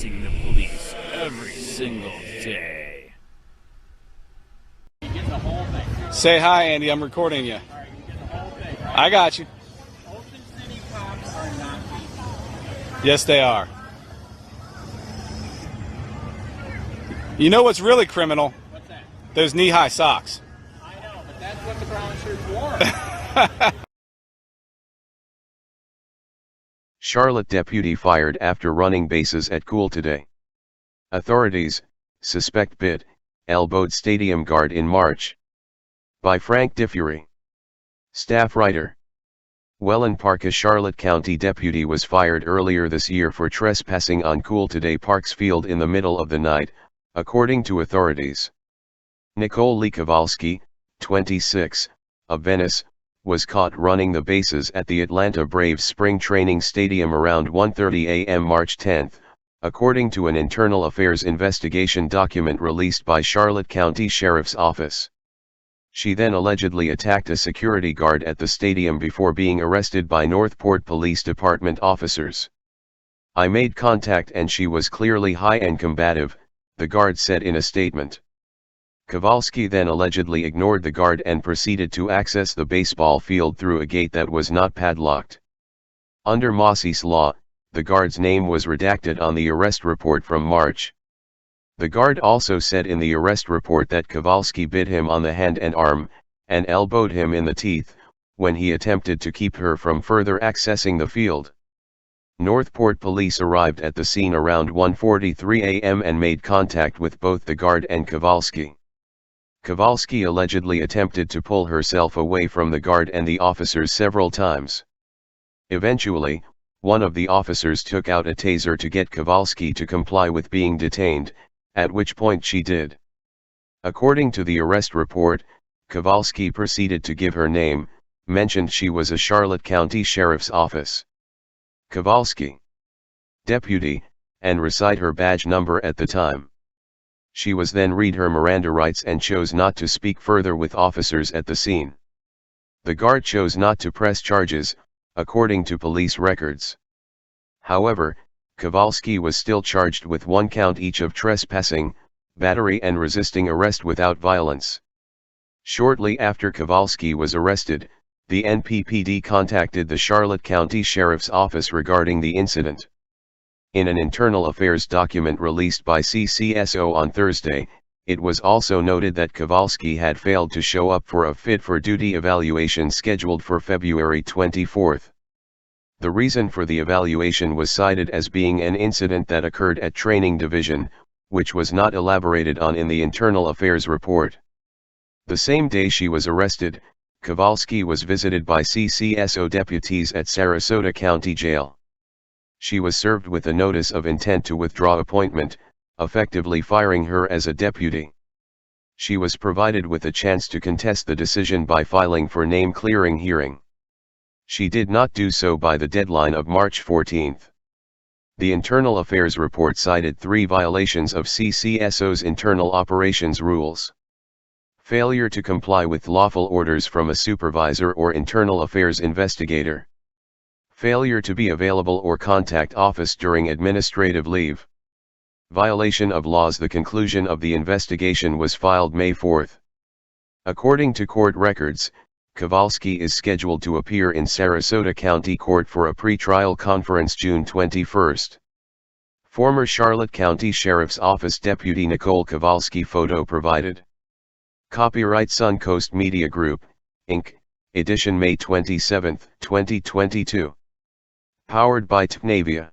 trespassing the police every single day. You get the whole thing. Say hi, Andy. I'm recording you. All right, you get the whole thing. Right? I got you. Ocean City cops are not people. Yes, they are. You know what's really criminal? What's that? Those knee-high socks. I know, but that's what the brown shirts wore. Charlotte deputy fired after running bases at Cool today. Authorities suspect bit, elbowed stadium guard in March. By Frank DeFury. Staff writer. Welland Park. A Charlotte County deputy was fired earlier this year for trespassing on Cool today Park's field in the middle of the night, according to authorities. Nicole Kovalsky, 26, of Venice, was caught running the bases at the Atlanta Braves spring training stadium around 1:30 a.m. March 10, according to an internal affairs investigation document released by Charlotte County Sheriff's Office. She then allegedly attacked a security guard at the stadium before being arrested by Northport Police Department officers. "I made contact and she was clearly high and combative," the guard said in a statement. Kovalsky then allegedly ignored the guard and proceeded to access the baseball field through a gate that was not padlocked. Under Mosse's law, the guard's name was redacted on the arrest report from March. The guard also said in the arrest report that Kovalsky bit him on the hand and arm, and elbowed him in the teeth, when he attempted to keep her from further accessing the field. Northport police arrived at the scene around 1:43 a.m. and made contact with both the guard and Kovalsky. Kovalsky allegedly attempted to pull herself away from the guard and the officers several times. Eventually, one of the officers took out a taser to get Kovalsky to comply with being detained, at which point she did. According to the arrest report, Kovalsky proceeded to give her name, mentioned she was a Charlotte County Sheriff's Office Kovalsky deputy, and recite her badge number at the time. She was then read her Miranda rights and chose not to speak further with officers at the scene. The guard chose not to press charges, according to police records. However, Kovalsky was still charged with 1 count each of trespassing, battery and resisting arrest without violence. Shortly after Kovalsky was arrested, the NPPD contacted the Charlotte County Sheriff's Office regarding the incident. In an internal affairs document released by CCSO on Thursday, it was also noted that Kovalsky had failed to show up for a fit-for-duty evaluation scheduled for February 24. The reason for the evaluation was cited as being an incident that occurred at Training Division, which was not elaborated on in the internal affairs report. The same day she was arrested, Kovalsky was visited by CCSO deputies at Sarasota County Jail. She was served with a notice of intent to withdraw appointment, effectively firing her as a deputy. She was provided with a chance to contest the decision by filing for name-clearing hearing. She did not do so by the deadline of March 14. The internal affairs report cited 3 violations of CCSO's internal operations rules. Failure to comply with lawful orders from a supervisor or internal affairs investigator. Failure to be available or contact office during administrative leave. Violation of laws. The conclusion of the investigation was filed May 4. According to court records, Kovalsky is scheduled to appear in Sarasota County Court for a pre-trial conference June 21. Former Charlotte County Sheriff's Office Deputy Nicole Kovalsky. Photo provided. Copyright Suncoast Media Group, Inc., edition May 27, 2022. Powered by TNavia.